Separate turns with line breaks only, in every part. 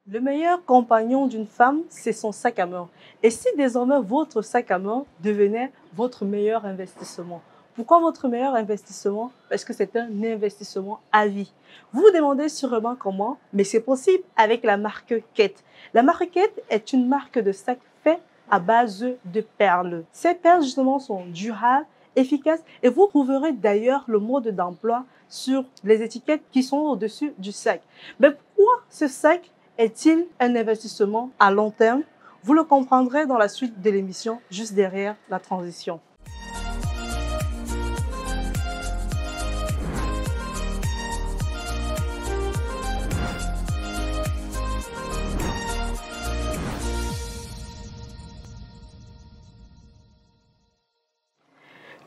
Le meilleur compagnon d'une femme, c'est son sac à main. Et si désormais votre sac à main devenait votre meilleur investissement? Pourquoi votre meilleur investissement? Parce que c'est un investissement à vie. Vous vous demandez sûrement comment, mais c'est possible avec la marque Kett. La marque Kett est une marque de sac fait à base de perles. Ces perles, justement, sont durables, efficaces et vous trouverez d'ailleurs le mode d'emploi sur les étiquettes qui sont au-dessus du sac. Mais pourquoi ce sac est-il un investissement à long terme? Vous le comprendrez dans la suite de l'émission, juste derrière la transition.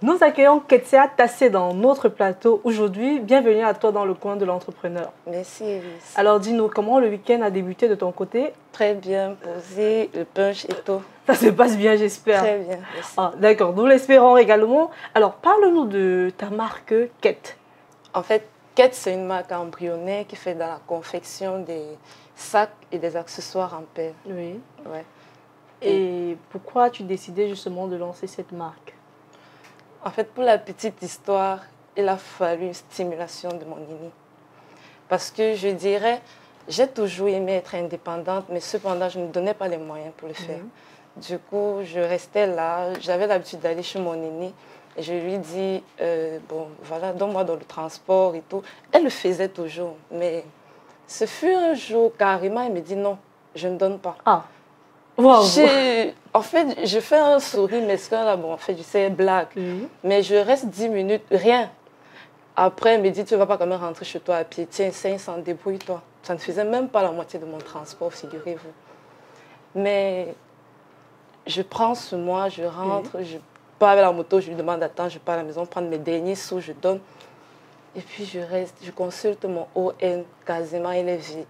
Nous accueillons Ketia Tassé dans notre plateau aujourd'hui. Bienvenue à toi dans le coin de l'entrepreneur.
Merci, Elise.
Alors dis-nous, comment le week-end a débuté de ton côté?
Très bien posé, le punch et tout.
Ça se passe bien, j'espère.
Très bien, merci.
Ah, d'accord, nous l'espérons également. Alors parle-nous de ta marque Kett.
En fait, Kett, c'est une marque embryonnaire qui fait dans la confection des sacs et des accessoires en perles.
Oui.
Ouais.
Et pourquoi tu décidais justement de lancer cette marque?
En fait, pour la petite histoire, il a fallu une stimulation de mon nini. Parce que je dirais, j'ai toujours aimé être indépendante, mais cependant, je ne me donnais pas les moyens pour le faire. Du coup, je restais là. J'avais l'habitude d'aller chez mon nini. Et je lui dis, bon, voilà, donne-moi dans le transport et tout. Elle le faisait toujours. Mais ce fut un jour, carrément, elle me dit non, je ne donne pas.
Ah, wow.
En fait, je fais un sourire mesquin là, bon, en fait, je sais, blague. Mais je reste 10 minutes, rien. Après, elle me dit, tu ne vas pas quand même rentrer chez toi à pied. Tiens, 500, débrouille-toi. Ça ne faisait même pas la moitié de mon transport, figurez-vous. Mais je prends ce mois, je rentre, je pars avec la moto, je lui demande, attends, je pars à la maison, prendre mes derniers sous, je donne. Et puis je reste, je consulte mon ON, quasiment, il est vide.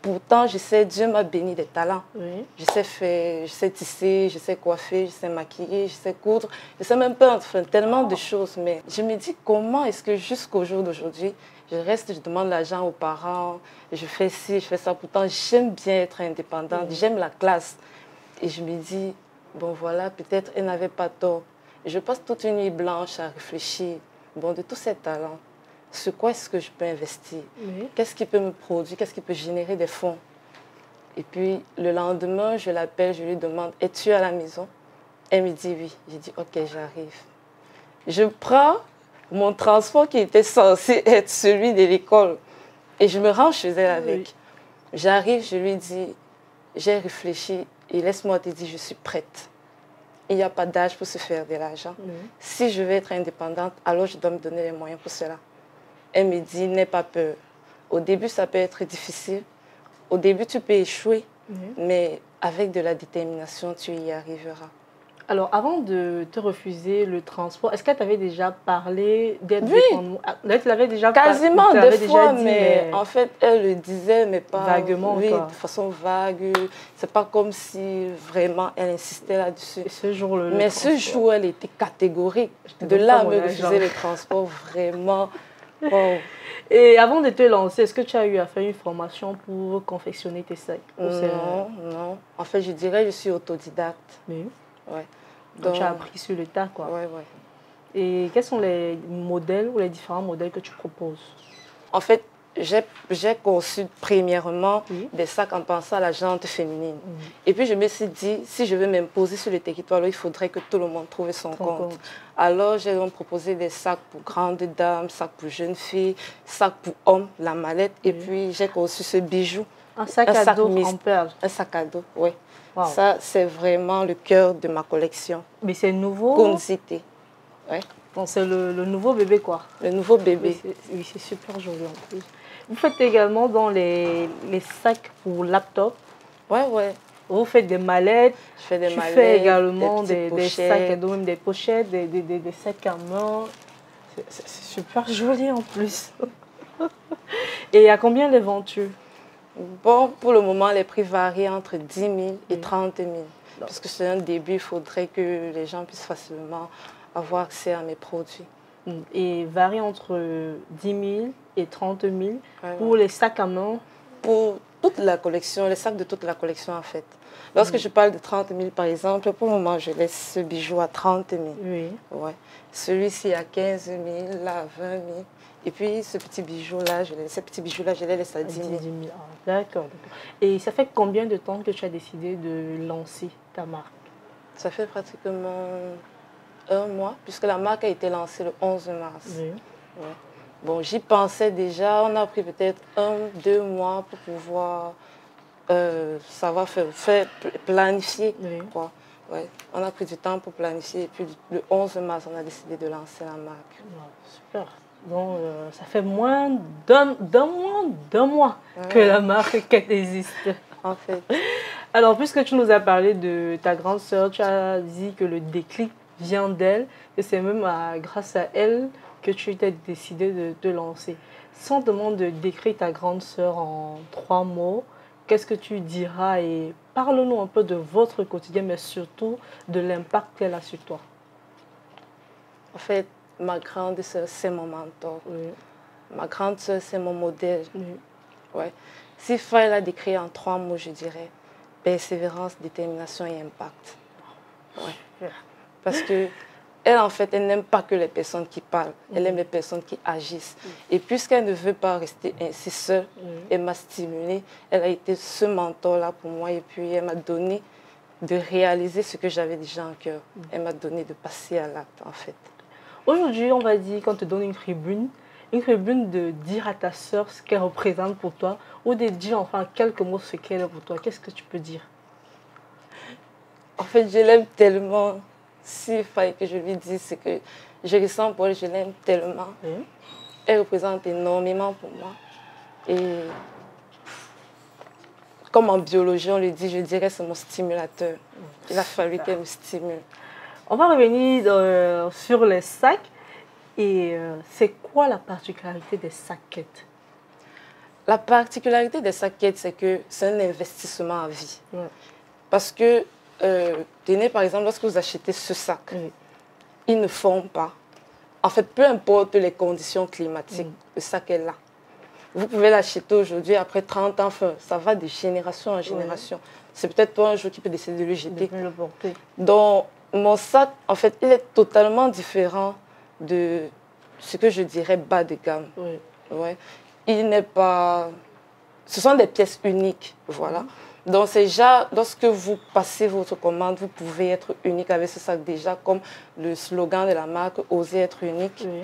Pourtant, je sais, Dieu m'a béni des talents.
Oui.
Je sais faire, je sais tisser, je sais coiffer, je sais maquiller, je sais coudre, je sais même peindre, enfin, tellement de choses. Mais je me dis, comment est-ce que jusqu'au jour d'aujourd'hui, je reste, je demande l'argent aux parents, je fais ci, je fais ça. Pourtant, j'aime bien être indépendante, j'aime la classe. Et je me dis, bon voilà, peut-être elle n'avait pas tort. Et je passe toute une nuit blanche à réfléchir, bon, de tous ces talents. Sur quoi est-ce que je peux investir? Qu'est-ce qui peut me produire? Qu'est-ce qui peut générer des fonds? Et puis, le lendemain, je l'appelle, je lui demande, es-tu à la maison? Elle me dit oui. J'ai dit, ok, j'arrive. Je prends mon transport qui était censé être celui de l'école et je me rends chez elle avec. J'arrive, je lui dis, j'ai réfléchi et laisse-moi te dire, je suis prête. Il n'y a pas d'âge pour se faire de l'argent. Si je veux être indépendante, alors je dois me donner les moyens pour cela. Elle me dit, n'aie pas peur. Au début, ça peut être difficile. Au début, tu peux échouer, mais avec de la détermination, tu y arriveras.
Alors, avant de te refuser le transport, est-ce qu'elle t'avait déjà parlé d'être
dépendante?
Oui, tu l'avais déjà
quasiment des fois,
dit,
mais en fait, elle le disait, mais pas
vaguement,
oui,
quoi.
De façon vague. C'est pas comme si vraiment elle insistait là-dessus.
Ce jour,
mais ce jour, elle était catégorique. De là à me refuser le transport, vraiment. Wow.
Et avant de te lancer, est-ce que tu as eu à faire une formation pour confectionner tes sacs?
Non, non. En fait, je dirais que je suis autodidacte.
Oui.
Ouais.
Donc, tu as appris sur le tas, quoi.
Ouais, ouais.
Et quels sont les modèles ou les différents modèles que tu proposes?
En fait, j'ai conçu premièrement des sacs en pensant à la gente féminine. Et puis je me suis dit, si je veux m'imposer sur le territoire, il faudrait que tout le monde trouve son compte. Alors j'ai donc proposé des sacs pour grandes dames, sacs pour jeunes filles, sacs pour hommes, la mallette. Et puis j'ai conçu ce bijou.
Un sac à dos en perles.
Un sac à dos, oui. Wow. Ça, c'est vraiment le cœur de ma collection.
Mais c'est nouveau?
Kunzité. Ouais.
Bon, c'est le nouveau bébé, quoi.
Le nouveau bébé.
Oui, c'est super joli en plus. Vous faites également dans les sacs pour laptop.
Ouais, ouais.
Vous faites des mallettes.
Je fais des mallettes.
Tu fais également des sacs à dos, même des pochettes, des sacs à main. C'est super joli en plus. Et à combien les vends-tu?
Bon, pour le moment, les prix varient entre 10 000 et 30 000. Parce que c'est un début, il faudrait que les gens puissent facilement avoir accès à mes produits.
Et varie entre 10 000 et 30 000 pour les sacs à main?
Pour toute la collection, les sacs de toute la collection en fait. Lorsque je parle de 30 000 par exemple, pour le moment je laisse ce bijou à 30 000.
Oui.
Ouais. Celui-ci à 15 000, là à 20 000. Et puis ce petit bijou-là, ces petits bijoux-là, je les laisse à 10 000.
10 000. Ah, d'accord. Et ça fait combien de temps que tu as décidé de lancer ta marque?
Ça fait pratiquement un mois, puisque la marque a été lancée le 11 mars.
Oui.
Ouais. Bon, j'y pensais déjà, on a pris peut-être 1-2 mois pour pouvoir savoir planifier.
Oui.
Quoi. Ouais. On a pris du temps pour planifier et puis le 11 mars, on a décidé de lancer la marque.
Ah, super. Donc, ça fait moins d'un mois que la marque existe.
En fait.
Alors, puisque tu nous as parlé de ta grande sœur, tu as dit que le déclic vient d'elle, que c'est même grâce à elle que tu t'es décidé de te lancer. Sans demander de décrire ta grande sœur en 3 mots, qu'est-ce que tu diras et parle-nous un peu de votre quotidien, mais surtout de l'impact qu'elle a sur toi.
En fait, ma grande sœur, c'est mon mentor.
Oui.
Ma grande sœur, c'est mon modèle.
Oui.
Ouais. S'il fallait la décrire en 3 mots, je dirais persévérance, détermination et impact. Ouais. Parce que elle, en fait, elle n'aime pas que les personnes qui parlent. Elle aime les personnes qui agissent. Et puisqu'elle ne veut pas rester ainsi seule, elle m'a stimulée. Elle a été ce mentor-là pour moi. Et puis, elle m'a donné de réaliser ce que j'avais déjà en cœur. Elle m'a donné de passer à l'acte, en fait.
Aujourd'hui, on va dire qu'on te donne une tribune de dire à ta sœur ce qu'elle représente pour toi, ou de dire enfin quelques mots ce qu'elle est pour toi. Qu'est-ce que tu peux dire?
En fait, je l'aime tellement. S'il fallait que je lui dise ce que je ressens pour elle, je l'aime tellement. Elle représente énormément pour moi. Et comme en biologie, on le dit, je dirais que c'est mon stimulateur. Il a fallu qu'elle me stimule.
On va revenir sur les sacs. Et c'est quoi la particularité des saquettes?
La particularité des saquettes, c'est que c'est un investissement à vie.
Ouais.
Parce que, tenez par exemple, lorsque vous achetez ce sac, il ne fond pas. En fait, peu importe les conditions climatiques, le sac est là. Vous pouvez l'acheter aujourd'hui, après 30 ans, ça va de génération en génération. C'est peut-être toi un jour qui peut décider de le jeter.
De le porter.
Donc, mon sac, en fait, il est totalement différent de ce que je dirais bas de gamme.
Oui.
Ouais. Il n'est pas... Ce sont des pièces uniques, voilà. Donc, c'est déjà, lorsque vous passez votre commande, vous pouvez être unique avec ce sac déjà, comme le slogan de la marque, oser être unique.
Oui.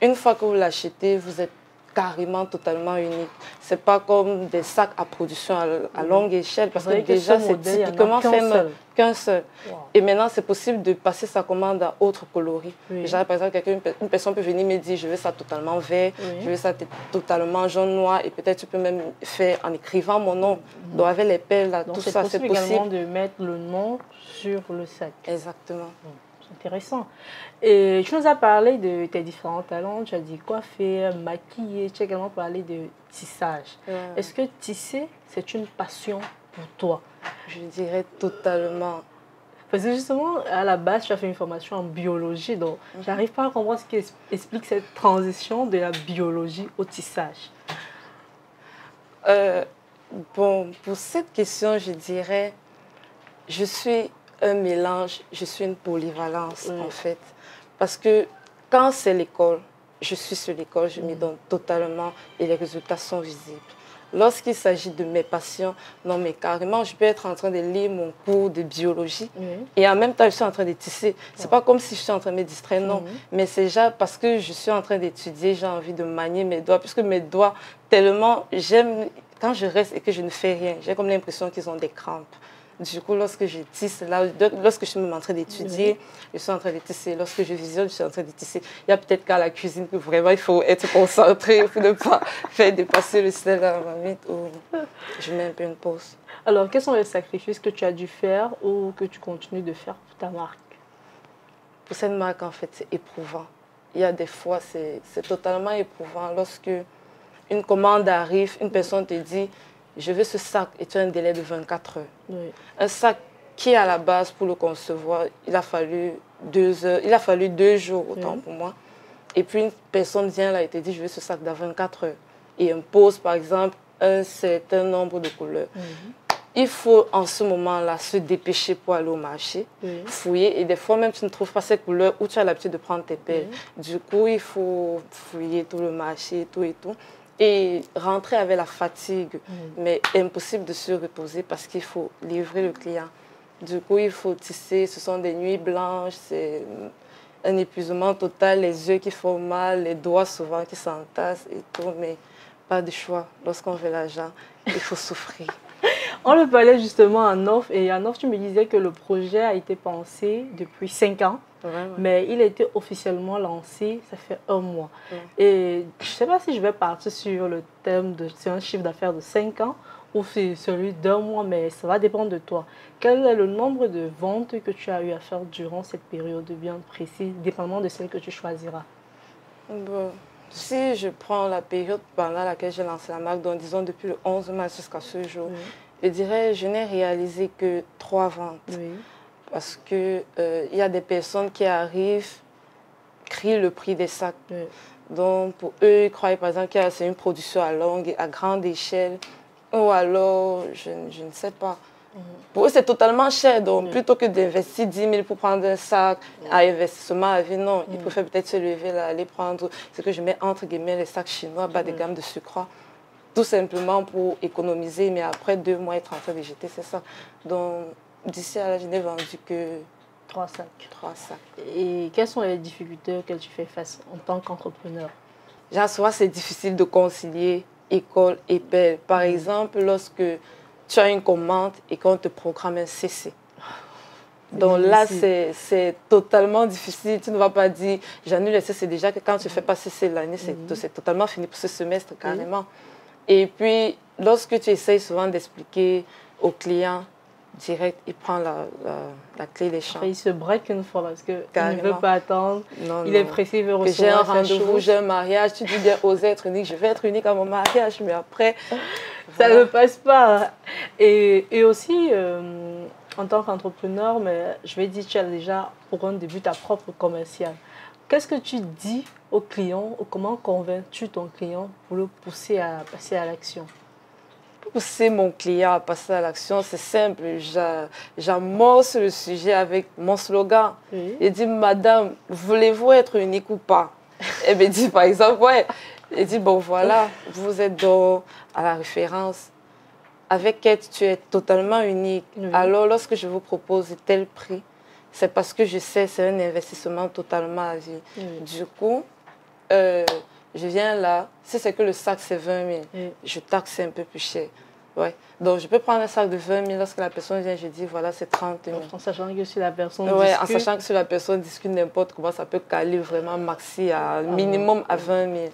Une fois que vous l'achetez, vous êtes carrément totalement unique. Ce n'est pas comme des sacs à production à longue échelle, parce que déjà, c'est typiquement fait qu'un seul. Wow. Et maintenant, c'est possible de passer sa commande à autre coloris. Oui. Déjà, par exemple, une personne peut venir me dire, je veux ça totalement vert, je veux ça totalement jaune noir, et peut-être tu peux même faire en écrivant mon nom. Donc, avec les perles, là, tout ça, c'est possible.
C'est également de mettre le nom sur le sac.
Exactement.
Intéressant. Et tu nous as parlé de tes différents talents, tu as dit coiffer, maquiller, tu as également parlé de tissage. Est-ce que tisser, c'est une passion pour toi?
Je dirais totalement.
Parce que justement, à la base, tu as fait une formation en biologie, donc j'arrive pas à comprendre ce qui explique cette transition de la biologie au tissage.
Bon, pour cette question, je dirais, je suis un mélange, je suis une polyvalence en fait. Parce que quand c'est l'école, je suis sur l'école, je m'y donne totalement et les résultats sont visibles. Lorsqu'il s'agit de mes passions, non mais carrément, je peux être en train de lire mon cours de biologie et en même temps, je suis en train de tisser. C'est pas comme si je suis en train de me distraire, non. Mais c'est déjà parce que je suis en train d'étudier, j'ai envie de manier mes doigts, puisque mes doigts, tellement, j'aime, quand je reste et que je ne fais rien, j'ai comme l'impression qu'ils ont des crampes. Du coup, lorsque je tisse, lorsque je suis même en train d'étudier, je suis en train de tisser. Lorsque je visionne, je suis en train de tisser. Il y a peut-être qu'à la cuisine que vraiment il faut être concentré pour ne pas faire dépasser le sel à la marmite ou je mets un peu une pause.
Alors, quels sont les sacrifices que tu as dû faire ou que tu continues de faire pour ta marque?
Pour cette marque, en fait, c'est éprouvant. Il y a des fois, c'est totalement éprouvant. Lorsque une commande arrive, une personne te dit je veux ce sac et tu as un délai de 24 heures. Un sac qui, à la base, pour le concevoir, il a fallu 2 heures, il a fallu 2 jours autant pour moi. Et puis, une personne vient là et te dit, je veux ce sac dans 24 heures. Et impose, par exemple, un certain nombre de couleurs. Il faut en ce moment-là se dépêcher pour aller au marché, fouiller. Et des fois même, tu ne trouves pas ces couleurs où tu as l'habitude de prendre tes perles. Du coup, il faut fouiller tout le marché, tout et tout. Et rentrer avec la fatigue. Mais impossible de se reposer parce qu'il faut livrer le client. Du coup, il faut tisser. Ce sont des nuits blanches. C'est un épuisement total. Les yeux qui font mal, les doigts souvent qui s'entassent et tout. Mais pas de choix. Lorsqu'on veut l'argent, il faut souffrir.
On le parlait justement en off, et en off, tu me disais que le projet a été pensé depuis 5 ans, mais il a été officiellement lancé, ça fait 1 mois. Et je ne sais pas si je vais partir sur le thème de c'est un chiffre d'affaires de 5 ans ou c'est celui d'1 mois, mais ça va dépendre de toi. Quel est le nombre de ventes que tu as eu à faire durant cette période bien précise, dépendamment de celle que tu choisiras?
Bon, si je prends la période pendant laquelle j'ai lancé la marque, donc disons depuis le 11 mars jusqu'à ce jour, je dirais je n'ai réalisé que 3 ventes. Parce qu'il y a des personnes qui arrivent, crient le prix des sacs. Donc pour eux, ils croient par exemple que c'est une production à longue, à grande échelle. Ou alors, je ne sais pas. Pour eux, c'est totalement cher. Donc, plutôt que d'investir 10 000 pour prendre un sac à investissement à vie, non. Ils préfèrent peut-être se lever, là, aller prendre ce que je mets entre guillemets les sacs chinois, bas de gamme de sucre. Tout simplement pour économiser, mais après 2 mois, être en train de jeter, c'est ça. Donc, d'ici à là, je n'ai vendu que
3 sacs.
3 sacs.
Et quelles sont les difficultés auxquelles tu fais face en tant qu'entrepreneur?
Genre, souvent, c'est difficile de concilier école et paie. Par exemple, lorsque tu as une commande et qu'on te programme un CC. Donc là, c'est totalement difficile. Tu ne vas pas dire, j'annule le CC déjà, que quand tu ne fais pas CC l'année, c'est totalement fini pour ce semestre, carrément. Et puis, lorsque tu essayes souvent d'expliquer au client direct, il prend la clé des champs.
Il se break une fois parce qu'il ne veut pas attendre. Il est pressé, il veut recevoir.
J'ai un rendez-vous, j'ai un mariage, tu dis bien oser être unique, je vais être unique à mon mariage, mais après...
Ça ne passe pas. Et aussi, en tant qu'entrepreneur, mais je vais dire, tu as déjà pour un début ta propre commerciale. Qu'est-ce que tu dis au client ou comment convaincs-tu ton client pour le pousser à passer à l'action?
Pousser mon client à passer à l'action, c'est simple. J'amorce le sujet avec mon slogan. Il dit, madame, voulez-vous être unique ou pas? Elle me dit, par exemple, ouais. Il dit, bon voilà, vous êtes à la référence. Avec Kate, tu es totalement unique. Alors, lorsque je vous propose tel prix, c'est parce que je sais que c'est un investissement totalement à vie. Du coup, je viens là, si c'est que le sac c'est 20 000, je taxe un peu plus cher. Donc je peux prendre un sac de 20 000, lorsque la personne vient, je dis voilà, c'est 30 000.
En sachant que si la personne
discute... en sachant que si la personne discute n'importe comment, ça peut caler vraiment maxi à minimum à 20 000.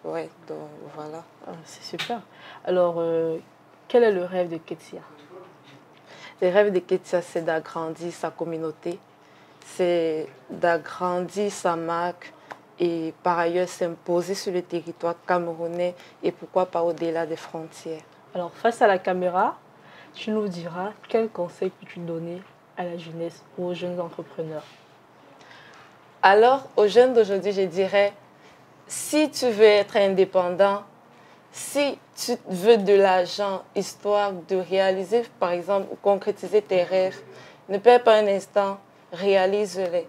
Donc voilà.
C'est super. Alors, quel est le rêve de Ketsia?
Le rêve de Ketsia, c'est d'agrandir sa communauté, c'est d'agrandir sa marque et par ailleurs s'imposer sur le territoire camerounais et pourquoi pas au-delà des frontières.
Alors, face à la caméra, tu nous diras quels conseils peux-tu donner à la jeunesse ou aux jeunes entrepreneurs?
Alors, aux jeunes d'aujourd'hui, je dirais, si tu veux être indépendant, si tu veux de l'argent, histoire de réaliser, par exemple, ou concrétiser tes rêves, ne perds pas un instant, réalise-les.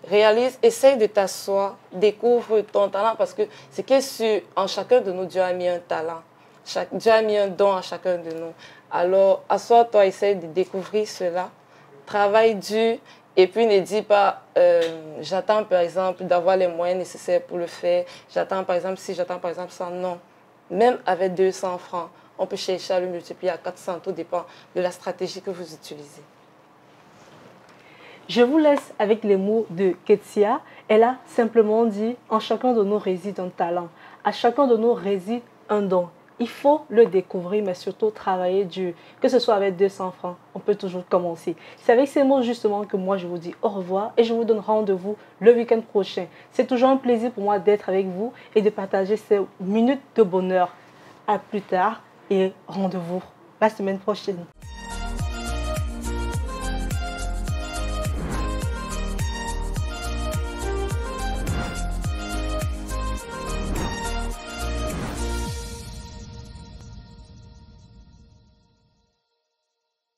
Réalise, essaye de t'asseoir, découvre ton talent, parce que c'est que en chacun de nous, Dieu a mis un talent. Dieu a mis un don à chacun de nous. Alors, assois-toi, essaye de découvrir cela, travaille dur, et puis ne dis pas, j'attends par exemple d'avoir les moyens nécessaires pour le faire, j'attends par exemple, si j'attends par exemple 100, non. Même avec 200 francs, on peut chercher à le multiplier à 400, tout dépend de la stratégie que vous utilisez.
Je vous laisse avec les mots de Ketsia. Elle a simplement dit, en chacun de nous réside un talent, à chacun de nous réside un don. Il faut le découvrir, mais surtout travailler dur. Que ce soit avec 200 francs, on peut toujours commencer. C'est avec ces mots justement que moi je vous dis au revoir et je vous donne rendez-vous le week-end prochain. C'est toujours un plaisir pour moi d'être avec vous et de partager ces minutes de bonheur. À plus tard et rendez-vous la semaine prochaine.